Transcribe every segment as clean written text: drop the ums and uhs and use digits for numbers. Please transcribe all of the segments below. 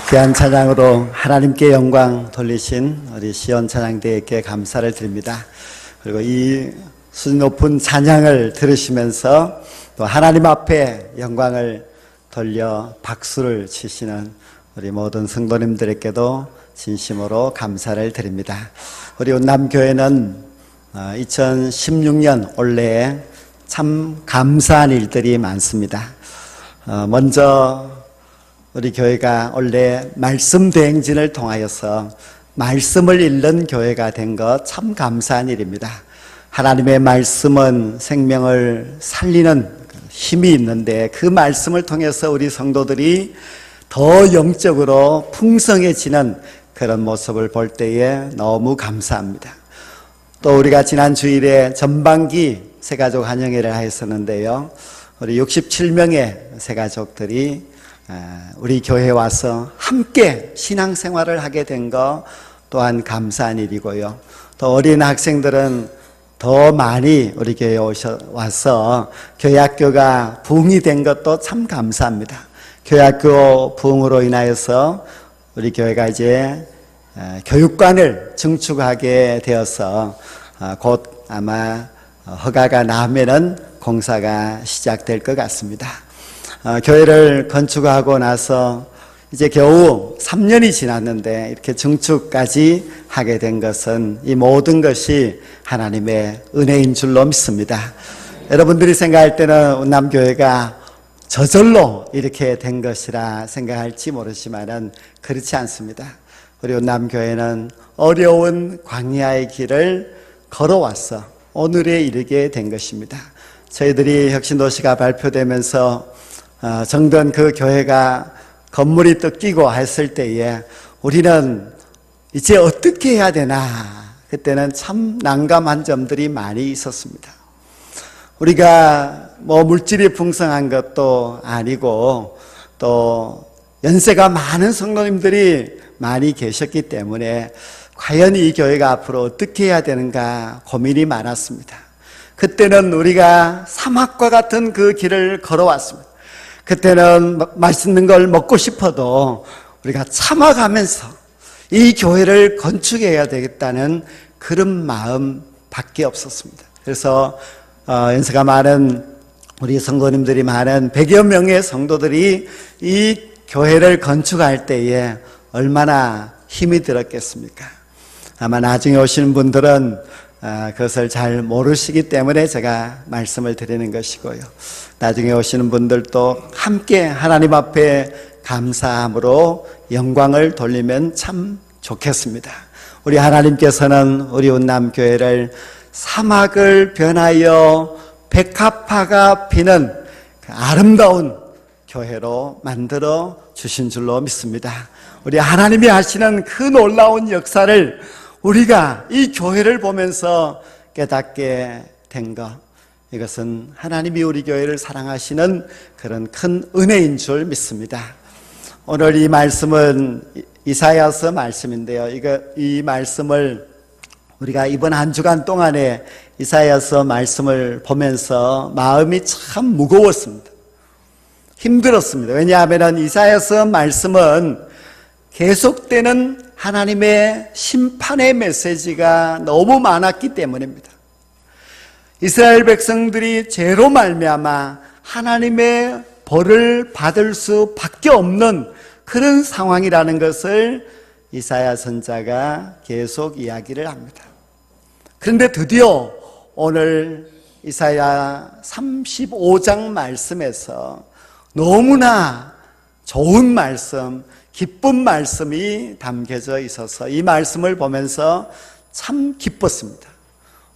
귀한 찬양으로 하나님께 영광 돌리신 우리 시온 찬양대회께 감사를 드립니다. 그리고 이 수준 높은 찬양을 들으시면서 또 하나님 앞에 영광을 돌려 박수를 치시는 우리 모든 성도님들에게도 진심으로 감사를 드립니다. 우리 운남교회는 2016년 올해에 참 감사한 일들이 많습니다. 먼저 우리 교회가 원래 말씀 대행진을 통하여서 말씀을 읽는 교회가 된 것 참 감사한 일입니다. 하나님의 말씀은 생명을 살리는 힘이 있는데 그 말씀을 통해서 우리 성도들이 더 영적으로 풍성해지는 그런 모습을 볼 때에 너무 감사합니다. 또 우리가 지난 주일에 전반기 새가족 환영회를 하였었는데요. 우리 67명의 새가족들이 우리 교회에 와서 함께 신앙생활을 하게 된 것 또한 감사한 일이고요. 또 어린 학생들은 더 많이 우리 교회에 와서 교회학교가 부흥이 된 것도 참 감사합니다. 교회학교 부흥으로 인하여서 우리 교회가 이제 교육관을 증축하게 되어서 곧 아마 허가가 나면은 공사가 시작될 것 같습니다. 교회를 건축하고 나서 이제 겨우 3년이 지났는데 이렇게 증축까지 하게 된 것은 이 모든 것이 하나님의 은혜인 줄로 믿습니다. 여러분들이 생각할 때는 운남교회가 저절로 이렇게 된 것이라 생각할지 모르지만은 그렇지 않습니다. 우리 운남교회는 어려운 광야의 길을 걸어와서 오늘에 이르게 된 것입니다. 저희들이 혁신도시가 발표되면서 정든 그 교회가 건물이 뜯기고 했을 때에 우리는 이제 어떻게 해야 되나, 그때는 참 난감한 점들이 많이 있었습니다. 우리가 물질이 풍성한 것도 아니고 또 연세가 많은 성도님들이 많이 계셨기 때문에 과연 이 교회가 앞으로 어떻게 해야 되는가 고민이 많았습니다. 그때는 우리가 사막과 같은 그 길을 걸어왔습니다. 그때는 맛있는 걸 먹고 싶어도 우리가 참아가면서 이 교회를 건축해야 되겠다는 그런 마음밖에 없었습니다. 그래서 연세가 많은 우리 성도님들이 많은 100여 명의 성도들이 이 교회를 건축할 때에 얼마나 힘이 들었겠습니까? 아마 나중에 오시는 분들은 그것을 잘 모르시기 때문에 제가 말씀을 드리는 것이고요. 나중에 오시는 분들도 함께 하나님 앞에 감사함으로 영광을 돌리면 참 좋겠습니다. 우리 하나님께서는 우리 운남교회를 사막을 변하여 백합화가 피는 아름다운 교회로 만들어 주신 줄로 믿습니다. 우리 하나님이 하시는 그 놀라운 역사를 우리가 이 교회를 보면서 깨닫게 된 것, 이것은 하나님이 우리 교회를 사랑하시는 그런 큰 은혜인 줄 믿습니다. 오늘 이 말씀은 이사야서 말씀인데요. 이 말씀을 우리가 이번 한 주간 동안에 이사야서 말씀을 보면서 마음이 참 무거웠습니다. 힘들었습니다. 왜냐하면 이사야서 말씀은 계속되는 하나님의 심판의 메시지가 너무 많았기 때문입니다. 이스라엘 백성들이 죄로 말미암아 하나님의 벌을 받을 수밖에 없는 그런 상황이라는 것을 이사야 선지자가 계속 이야기를 합니다. 그런데 드디어 오늘 이사야 35장 말씀에서 너무나 좋은 말씀, 기쁜 말씀이 담겨져 있어서 이 말씀을 보면서 참 기뻤습니다.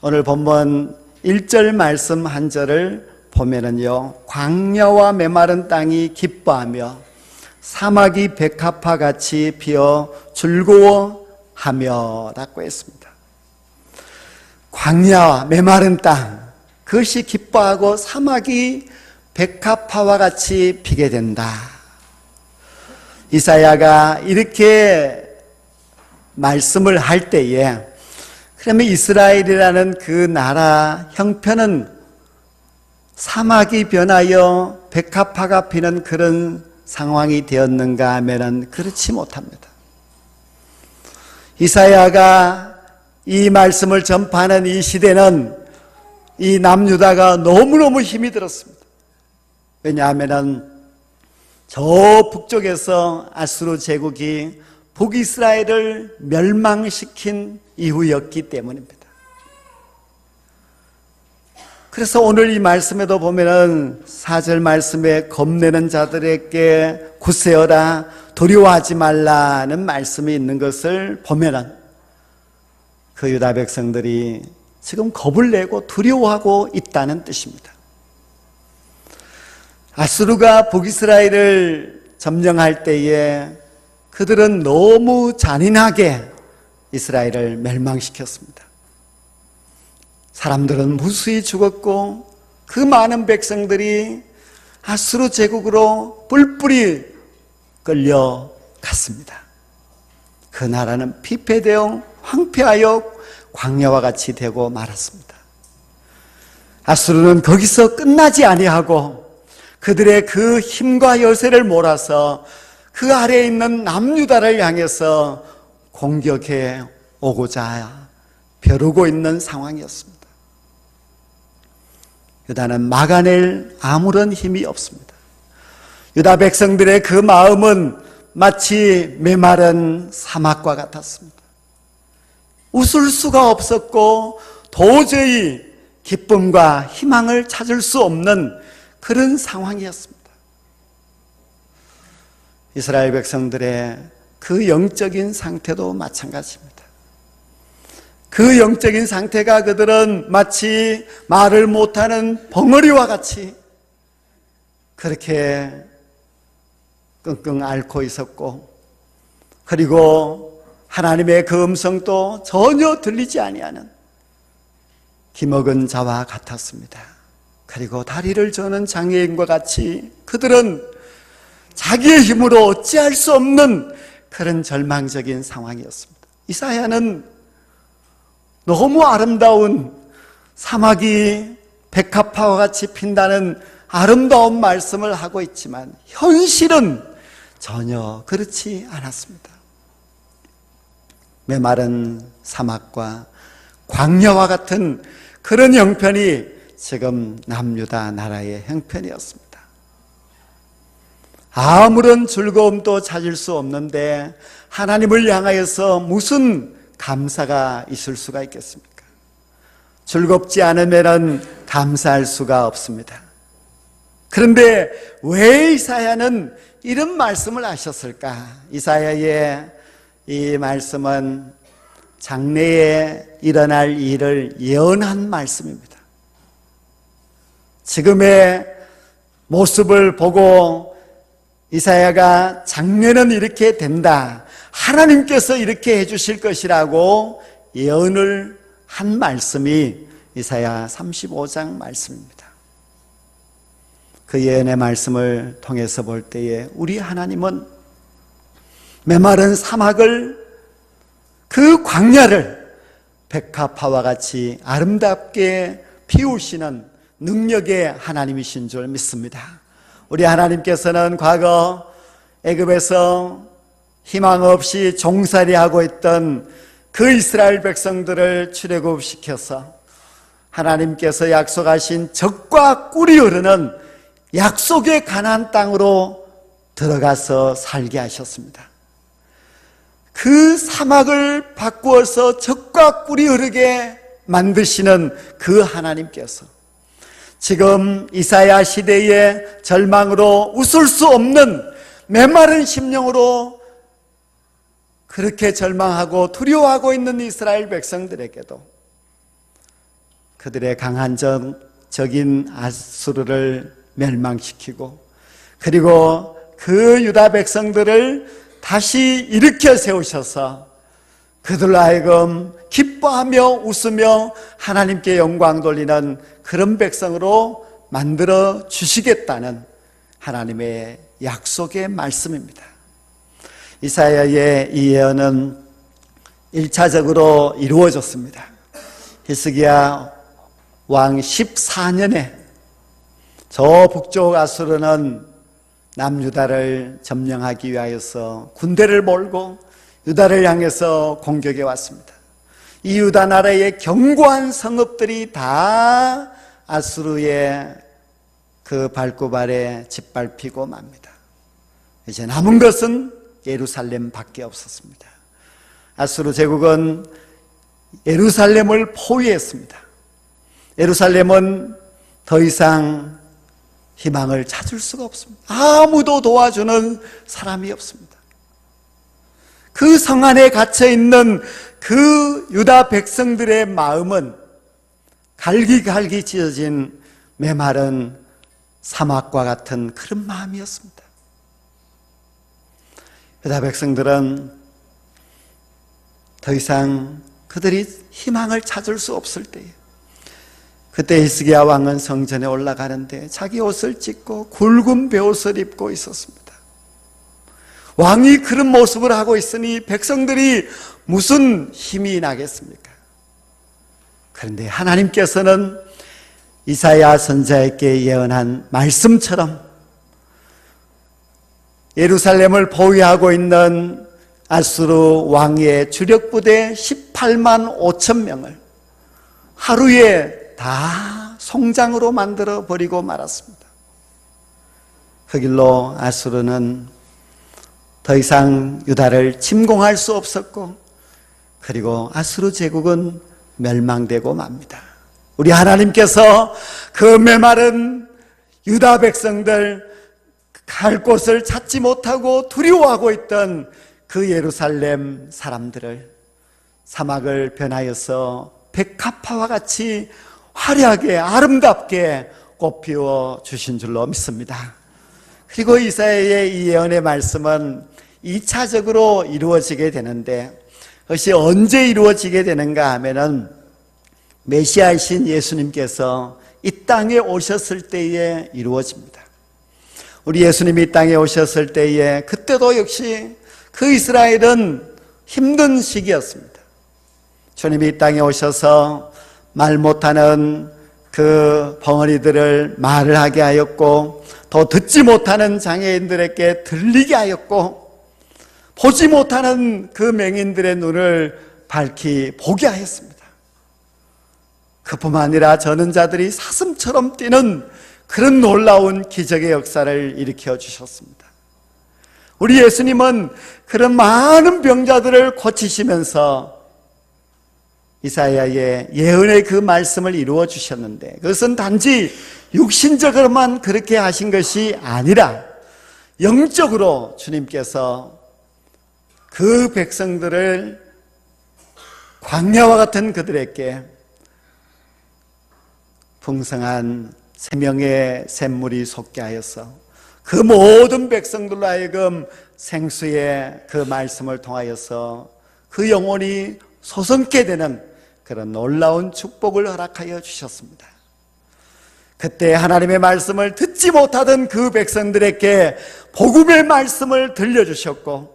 오늘 본문 1절 말씀 한 절을 보면은요, 광야와 메마른 땅이 기뻐하며 사막이 백합화같이 피어 즐거워하며 라고 했습니다. 광야와 메마른 땅, 그것이 기뻐하고 사막이 백합화와 같이 피게 된다. 이사야가 이렇게 말씀을 할 때에 그러면 이스라엘이라는 그 나라 형편은 사막이 변하여 백합화가 피는 그런 상황이 되었는가 하면은 그렇지 못합니다. 이사야가 이 말씀을 전파하는 이 시대는 이 남유다가 너무너무 힘이 들었습니다. 왜냐하면은 저 북쪽에서 아수르 제국이 북이스라엘을 멸망시킨 이후였기 때문입니다. 그래서 오늘 이 말씀에도 보면은 4절 말씀에 겁내는 자들에게 굳세어라 두려워하지 말라는 말씀이 있는 것을 보면은 그 유다 백성들이 지금 겁을 내고 두려워하고 있다는 뜻입니다. 아수르가 북이스라엘을 점령할 때에 그들은 너무 잔인하게 이스라엘을 멸망시켰습니다. 사람들은 무수히 죽었고 그 많은 백성들이 아수르 제국으로 뿔뿔이 끌려갔습니다. 그 나라는 피폐되어 황폐하여 광야와 같이 되고 말았습니다. 아수르는 거기서 끝나지 아니하고 그들의 그 힘과 여세를 몰아서 그 아래에 있는 남유다를 향해서 공격해 오고자 벼르고 있는 상황이었습니다. 유다는 막아낼 아무런 힘이 없습니다. 유다 백성들의 그 마음은 마치 메마른 사막과 같았습니다. 웃을 수가 없었고 도저히 기쁨과 희망을 찾을 수 없는 그런 상황이었습니다. 이스라엘 백성들의 그 영적인 상태도 마찬가지입니다. 그 영적인 상태가 그들은 마치 말을 못하는 벙어리와 같이 그렇게 끙끙 앓고 있었고, 그리고 하나님의 그 음성도 전혀 들리지 아니하는 기먹은 자와 같았습니다. 그리고 다리를 저는 장애인과 같이 그들은 자기의 힘으로 어찌할 수 없는 그런 절망적인 상황이었습니다. 이사야는 너무 아름다운 사막이 백합화와 같이 핀다는 아름다운 말씀을 하고 있지만 현실은 전혀 그렇지 않았습니다. 메마른 사막과 광야와 같은 그런 형편이 지금 남유다 나라의 형편이었습니다. 아무런 즐거움도 찾을 수 없는데 하나님을 향하여서 무슨 감사가 있을 수가 있겠습니까? 즐겁지 않으면 감사할 수가 없습니다. 그런데 왜 이사야는 이런 말씀을 하셨을까? 이사야의 이 말씀은 장래에 일어날 일을 예언한 말씀입니다. 지금의 모습을 보고 이사야가 장래는 이렇게 된다, 하나님께서 이렇게 해주실 것이라고 예언을 한 말씀이 이사야 35장 말씀입니다. 그 예언의 말씀을 통해서 볼 때에 우리 하나님은 메마른 사막을, 그 광야를 백합화와 같이 아름답게 피우시는 능력의 하나님이신 줄 믿습니다. 우리 하나님께서는 과거 애굽에서 희망 없이 종살이하고 있던 그 이스라엘 백성들을 출애굽시켜서 하나님께서 약속하신 젖과 꿀이 흐르는 약속의 가나안 땅으로 들어가서 살게 하셨습니다. 그 사막을 바꾸어서 젖과 꿀이 흐르게 만드시는 그 하나님께서 지금 이사야 시대의 절망으로 웃을 수 없는 메마른 심령으로 그렇게 절망하고 두려워하고 있는 이스라엘 백성들에게도 그들의 강한적인 아수르를 멸망시키고, 그리고 그 유다 백성들을 다시 일으켜 세우셔서 그들로 하여금 기뻐하며 웃으며 하나님께 영광 돌리는 그런 백성으로 만들어 주시겠다는 하나님의 약속의 말씀입니다. 이사야의 이 예언은 1차적으로 이루어졌습니다. 히스기야 왕 14년에 저 북쪽 아수르는 남유다를 점령하기 위하여서 군대를 몰고 유다를 향해서 공격해 왔습니다. 이 유다 나라의 견고한 성읍들이 다 아수르의 그 발구발에 짓밟히고 맙니다. 이제 남은 것은 예루살렘 밖에 없었습니다. 아수르 제국은 예루살렘을 포위했습니다. 예루살렘은 더 이상 희망을 찾을 수가 없습니다. 아무도 도와주는 사람이 없습니다. 그 성 안에 갇혀 있는 그 유다 백성들의 마음은 갈기갈기 찢어진 메마른 사막과 같은 그런 마음이었습니다. 유다 백성들은 더 이상 그들이 희망을 찾을 수 없을 때에, 그때 히스기야 왕은 성전에 올라가는데 자기 옷을 찢고 굵은 베옷을 입고 있었습니다. 왕이 그런 모습을 하고 있으니 백성들이 무슨 힘이 나겠습니까? 그런데 하나님께서는 이사야 선지자에게 예언한 말씀처럼 예루살렘을 포위하고 있는 아수르 왕의 주력 부대 18만 5천 명을 하루에 다 송장으로 만들어 버리고 말았습니다. 그 길로 아수르는 더 이상 유다를 침공할 수 없었고, 그리고 아수르 제국은 멸망되고 맙니다. 우리 하나님께서 그 메마른 유다 백성들, 갈 곳을 찾지 못하고 두려워하고 있던 그 예루살렘 사람들을 사막을 변하여서 백합화와 같이 화려하게 아름답게 꽃피워 주신 줄로 믿습니다. 그리고 이사야의 이 예언의 말씀은 2차적으로 이루어지게 되는데, 그것이 언제 이루어지게 되는가 하면은 메시아이신 예수님께서 이 땅에 오셨을 때에 이루어집니다. 우리 예수님이 이 땅에 오셨을 때에 그때도 역시 그 이스라엘은 힘든 시기였습니다. 주님이 이 땅에 오셔서 말 못하는 그 벙어리들을 말을 하게 하였고, 또 듣지 못하는 장애인들에게 들리게 하였고, 보지 못하는 그 맹인들의 눈을 밝히 보게 하였습니다. 그뿐만 아니라 저는 자들이 사슴처럼 뛰는 그런 놀라운 기적의 역사를 일으켜 주셨습니다. 우리 예수님은 그런 많은 병자들을 고치시면서 이사야의 예언의 그 말씀을 이루어 주셨는데, 그것은 단지 육신적으로만 그렇게 하신 것이 아니라 영적으로 주님께서 그 백성들을, 광야와 같은 그들에게 풍성한 생명의 샘물이 솟게 하여서 그 모든 백성들로 하여금 생수의 그 말씀을 통하여서 그 영혼이 솟게 되는 그런 놀라운 축복을 허락하여 주셨습니다. 그때 하나님의 말씀을 듣지 못하던 그 백성들에게 복음의 말씀을 들려주셨고,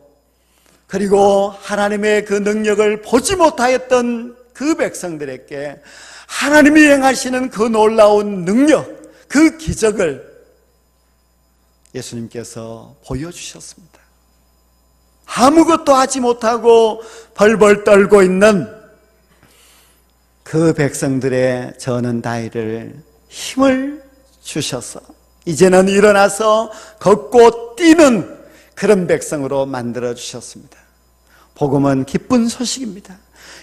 그리고 하나님의 그 능력을 보지 못하였던 그 백성들에게 하나님이 행하시는 그 놀라운 능력, 그 기적을 예수님께서 보여주셨습니다. 아무것도 하지 못하고 벌벌 떨고 있는 그 백성들의 저는 다리를 힘을 주셔서 이제는 일어나서 걷고 뛰는 그런 백성으로 만들어 주셨습니다. 복음은 기쁜 소식입니다.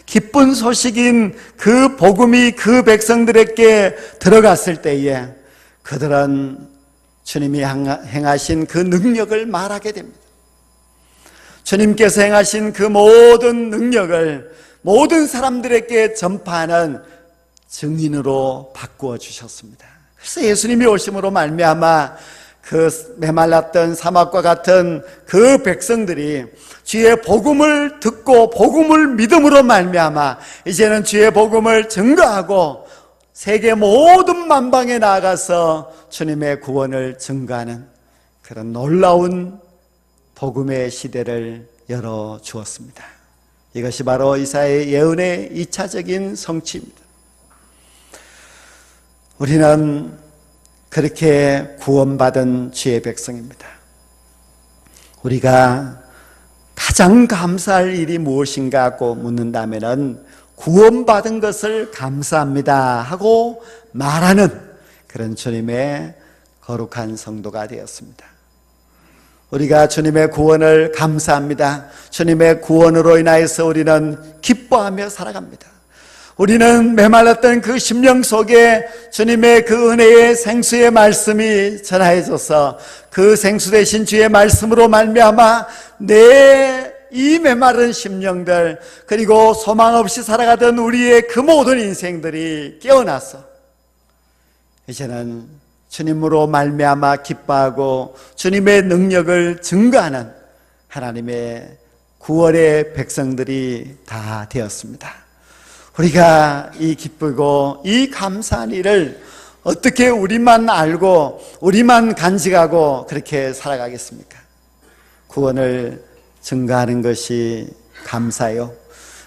기쁜 소식인 그 복음이 그 백성들에게 들어갔을 때에 그들은 주님이 행하신 그 능력을 말하게 됩니다. 주님께서 행하신 그 모든 능력을 모든 사람들에게 전파하는 증인으로 바꾸어 주셨습니다. 그래서 예수님이 오심으로 말미암아 그 메말랐던 사막과 같은 그 백성들이 주의 복음을 듣고 복음을 믿음으로 말미암아 이제는 주의 복음을 증거하고 세계 모든 만방에 나아가서 주님의 구원을 증거하는 그런 놀라운 복음의 시대를 열어주었습니다. 이것이 바로 이사야의 예언의 2차적인 성취입니다. 우리는 그렇게 구원받은 주의 백성입니다. 우리가 가장 감사할 일이 무엇인가 하고 묻는다면 구원받은 것을 감사합니다 하고 말하는 그런 주님의 거룩한 성도가 되었습니다. 우리가 주님의 구원을 감사합니다. 주님의 구원으로 인하여서 우리는 기뻐하며 살아갑니다. 우리는 메말랐던 그 심령 속에 주님의 그 은혜의 생수의 말씀이 전하여져서 그 생수 되신 주의 말씀으로 말미암아 내 이 메마른 심령들, 그리고 소망 없이 살아가던 우리의 그 모든 인생들이 깨어나서 이제는 주님으로 말미암아 기뻐하고 주님의 능력을 증거하는 하나님의 구원의 백성들이 다 되었습니다. 우리가 이 기쁘고 이 감사한 일을 어떻게 우리만 알고 우리만 간직하고 그렇게 살아가겠습니까? 구원을 증거하는 것이 감사요.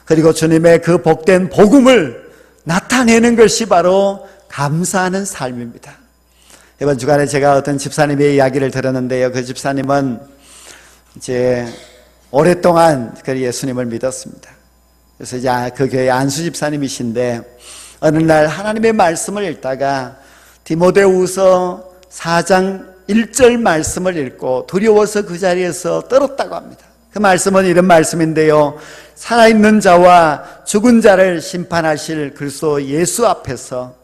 그리고 주님의 그 복된 복음을 나타내는 것이 바로 감사하는 삶입니다. 이번 주간에 제가 어떤 집사님의 이야기를 들었는데요. 그 집사님은 이제 오랫동안 그 예수님을 믿었습니다. 그래서 이제 그 교회 안수 집사님이신데 어느 날 하나님의 말씀을 읽다가 디모데후서 4장 1절 말씀을 읽고 두려워서 그 자리에서 떨었다고 합니다. 그 말씀은 이런 말씀인데요. 살아있는 자와 죽은 자를 심판하실 그리스도 예수 앞에서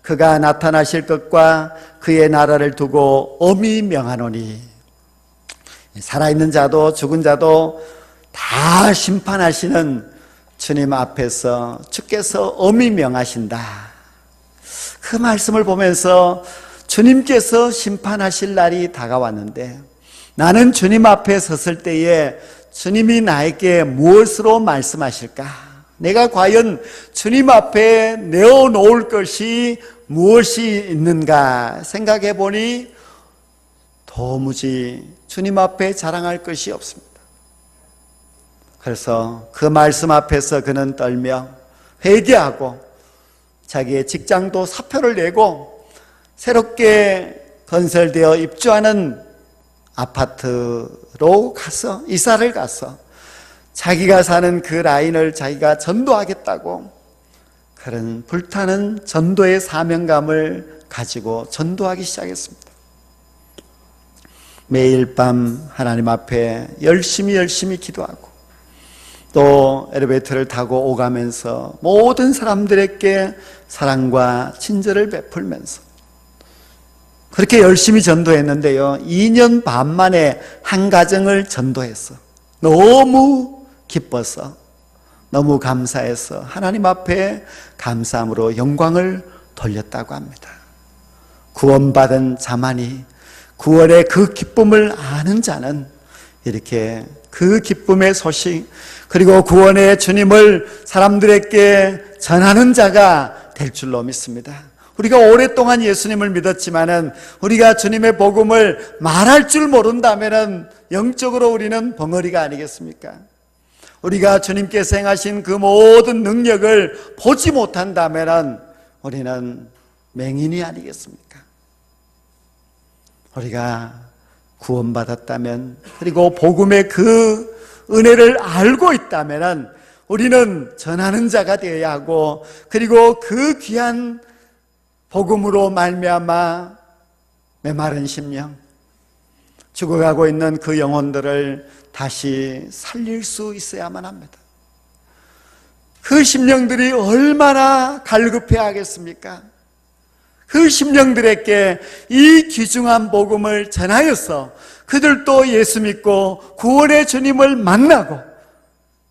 그가 나타나실 것과 그의 나라를 두고 엄히 명하노니, 살아있는 자도 죽은 자도 다 심판하시는 주님 앞에서 주께서 엄히 명하신다. 그 말씀을 보면서 주님께서 심판하실 날이 다가왔는데 나는 주님 앞에 섰을 때에 주님이 나에게 무엇으로 말씀하실까? 내가 과연 주님 앞에 내어놓을 것이 무엇이 있는가 생각해 보니 도무지 주님 앞에 자랑할 것이 없습니다. 그래서 그 말씀 앞에서 그는 떨며 회개하고 자기의 직장도 사표를 내고 새롭게 건설되어 입주하는 아파트로 가서 이사를 가서 자기가 사는 그 라인을 자기가 전도하겠다고 그런 불타는 전도의 사명감을 가지고 전도하기 시작했습니다. 매일 밤 하나님 앞에 열심히 기도하고 또 엘리베이터를 타고 오가면서 모든 사람들에게 사랑과 친절을 베풀면서 그렇게 열심히 전도했는데요, 2년 반 만에 한 가정을 전도했어. 너무 기뻐서, 너무 감사해서 하나님 앞에 감사함으로 영광을 돌렸다고 합니다. 구원받은 자만이, 구원의 그 기쁨을 아는 자는 이렇게 그 기쁨의 소식, 그리고 구원의 주님을 사람들에게 전하는 자가 될 줄로 믿습니다. 우리가 오랫동안 예수님을 믿었지만은 우리가 주님의 복음을 말할 줄 모른다면은 영적으로 우리는 벙어리가 아니겠습니까? 우리가 주님께서 행하신 그 모든 능력을 보지 못한다면은 우리는 맹인이 아니겠습니까? 우리가 구원받았다면, 그리고 복음의 그 은혜를 알고 있다면은 우리는 전하는 자가 되어야 하고, 그리고 그 귀한 복음으로 말미암아 메마른 심령, 죽어가고 있는 그 영혼들을 다시 살릴 수 있어야만 합니다. 그 심령들이 얼마나 갈급해야 하겠습니까? 그 심령들에게 이 귀중한 복음을 전하여서 그들도 예수 믿고 구원의 주님을 만나고,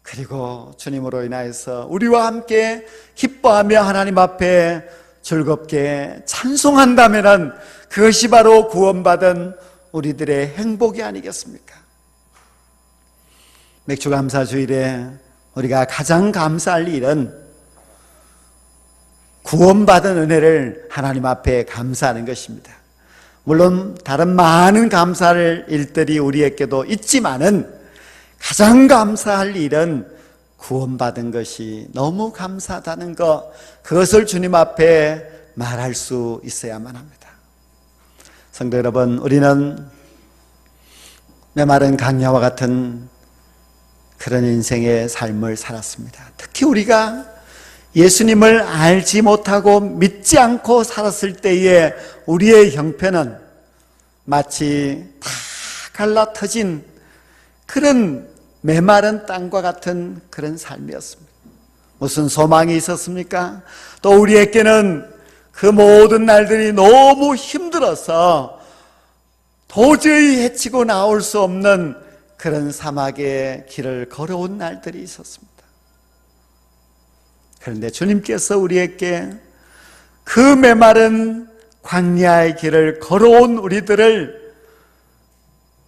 그리고 주님으로 인하여서 우리와 함께 기뻐하며 하나님 앞에 즐겁게 찬송한다면 그것이 바로 구원받은 우리들의 행복이 아니겠습니까? 맥주감사주일에 우리가 가장 감사할 일은 구원받은 은혜를 하나님 앞에 감사하는 것입니다. 물론 다른 많은 감사할 일들이 우리에게도 있지만은 가장 감사할 일은 구원받은 것이 너무 감사하다는 것, 그것을 주님 앞에 말할 수 있어야만 합니다. 성도 여러분, 우리는 메마른 강야와 같은 그런 인생의 삶을 살았습니다. 특히 우리가 예수님을 알지 못하고 믿지 않고 살았을 때의 우리의 형편은 마치 다 갈라터진 그런 메마른 땅과 같은 그런 삶이었습니다. 무슨 소망이 있었습니까? 또 우리에게는 그 모든 날들이 너무 힘들어서 도저히 헤치고 나올 수 없는 그런 사막의 길을 걸어온 날들이 있었습니다. 그런데 주님께서 우리에게 그 메마른 광야의 길을 걸어온 우리들을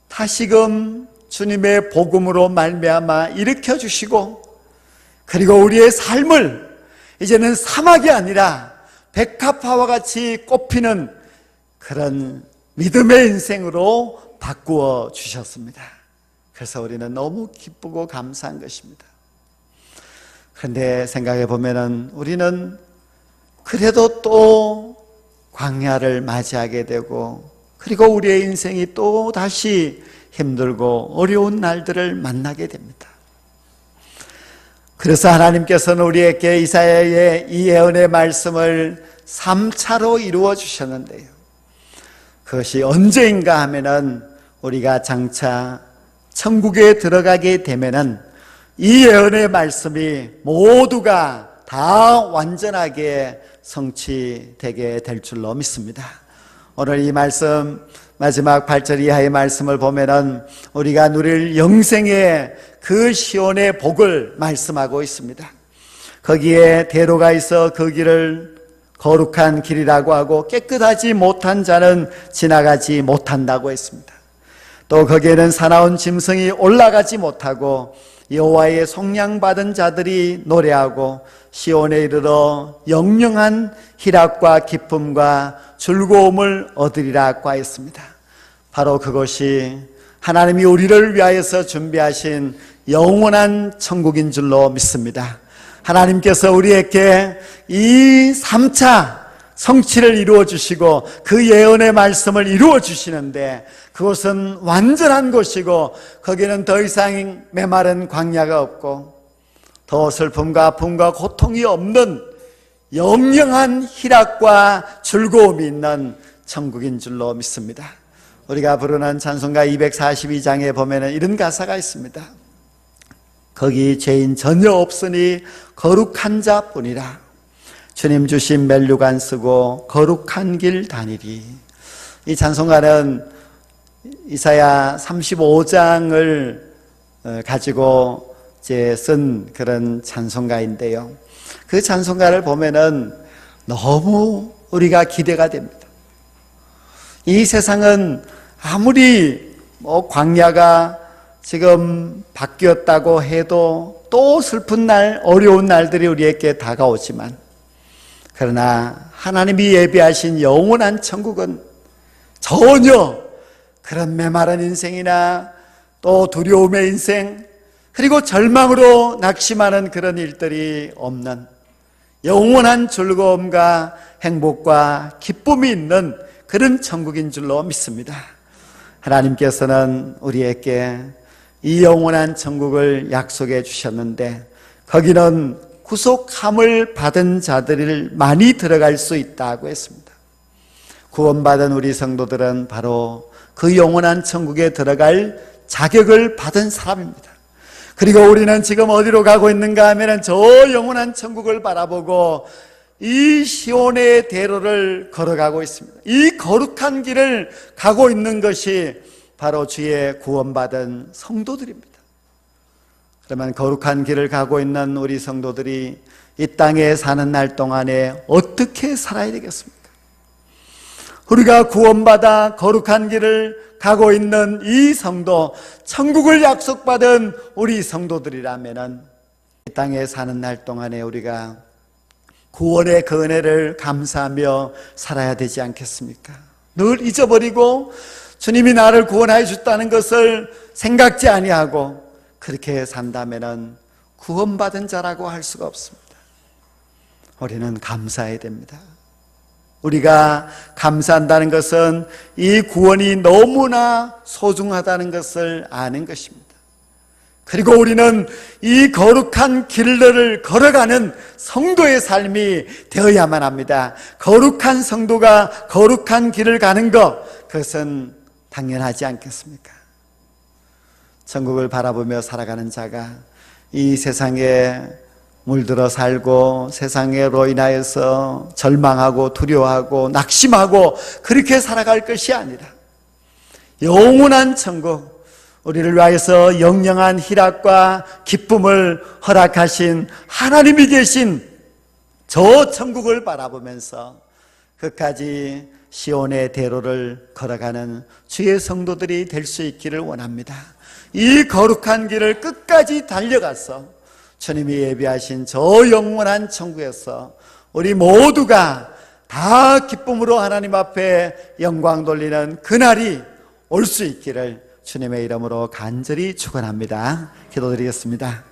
다시금 주님의 복음으로 말미암아 일으켜 주시고, 그리고 우리의 삶을 이제는 사막이 아니라 백합화와 같이 꽃피는 그런 믿음의 인생으로 바꾸어 주셨습니다. 그래서 우리는 너무 기쁘고 감사한 것입니다. 그런데 생각해 보면은 우리는 그래도 또 광야를 맞이하게 되고, 그리고 우리의 인생이 또 다시 힘들고 어려운 날들을 만나게 됩니다. 그래서 하나님께서는 우리에게 이사야의 이 예언의 말씀을 3차로 이루어 주셨는데요, 그것이 언제인가 하면은 우리가 장차 천국에 들어가게 되면은 이 예언의 말씀이 모두가 다 완전하게 성취되게 될 줄로 믿습니다. 오늘 이 말씀 마지막 8절 이하의 말씀을 보면은 우리가 누릴 영생의 그 시온의 복을 말씀하고 있습니다. 거기에 대로가 있어 그 길을 거룩한 길이라고 하고 깨끗하지 못한 자는 지나가지 못한다고 했습니다. 또 거기에는 사나운 짐승이 올라가지 못하고 여호와의 속량받은 자들이 노래하고 시온에 이르러 영영한 희락과 기쁨과 즐거움을 얻으리라고 하였습니다. 바로 그것이 하나님이 우리를 위하여서 준비하신 영원한 천국인 줄로 믿습니다. 하나님께서 우리에게 이 3차 성취를 이루어 주시고 그 예언의 말씀을 이루어 주시는데, 그것은 완전한 곳이고 거기는 더 이상 메마른 광야가 없고 더 슬픔과 아픔과 고통이 없는 영영한 희락과 즐거움이 있는 천국인 줄로 믿습니다. 우리가 부르는 찬송가 242장에 보면 이런 가사가 있습니다. 거기 죄인 전혀 없으니 거룩한 자뿐이라. 주님 주신 멜류관 쓰고 거룩한 길 다니리. 이 찬송가는 이사야 35장을 가지고 이제 쓴 그런 찬송가인데요, 그 찬송가를 보면은 너무 우리가 기대가 됩니다. 이 세상은 아무리 광야가 지금 바뀌었다고 해도 또 슬픈 날, 어려운 날들이 우리에게 다가오지만, 그러나 하나님이 예비하신 영원한 천국은 전혀 그런 메마른 인생이나 또 두려움의 인생, 그리고 절망으로 낙심하는 그런 일들이 없는 영원한 즐거움과 행복과 기쁨이 있는 그런 천국인 줄로 믿습니다. 하나님께서는 우리에게 이 영원한 천국을 약속해 주셨는데, 거기는 구속함을 받은 자들을 많이 들어갈 수 있다고 했습니다. 구원받은 우리 성도들은 바로 그 영원한 천국에 들어갈 자격을 받은 사람입니다. 그리고 우리는 지금 어디로 가고 있는가 하면 저 영원한 천국을 바라보고 이 시온의 대로를 걸어가고 있습니다. 이 거룩한 길을 가고 있는 것이 바로 주의 구원받은 성도들입니다. 그러면 거룩한 길을 가고 있는 우리 성도들이 이 땅에 사는 날 동안에 어떻게 살아야 되겠습니까? 우리가 구원받아 거룩한 길을 가고 있는 이 성도, 천국을 약속받은 우리 성도들이라면 이 땅에 사는 날 동안에 우리가 구원의 그 은혜를 감사하며 살아야 되지 않겠습니까? 늘 잊어버리고 주님이 나를 구원하여 줬다는 것을 생각지 아니하고 그렇게 산다면 구원받은 자라고 할 수가 없습니다. 우리는 감사해야 됩니다. 우리가 감사한다는 것은 이 구원이 너무나 소중하다는 것을 아는 것입니다. 그리고 우리는 이 거룩한 길들을 걸어가는 성도의 삶이 되어야만 합니다. 거룩한 성도가 거룩한 길을 가는 것, 그것은 당연하지 않겠습니까? 천국을 바라보며 살아가는 자가 이 세상에 물들어 살고 세상으로 인하여서 절망하고 두려워하고 낙심하고 그렇게 살아갈 것이 아니라 영원한 천국, 우리를 위하여서 영영한 희락과 기쁨을 허락하신 하나님이 계신 저 천국을 바라보면서 끝까지 시온의 대로를 걸어가는 주의 성도들이 될 수 있기를 원합니다. 이 거룩한 길을 끝까지 달려가서 주님이 예비하신 저 영원한 천국에서 우리 모두가 다 기쁨으로 하나님 앞에 영광 돌리는 그날이 올 수 있기를 주님의 이름으로 간절히 축원합니다. 기도드리겠습니다.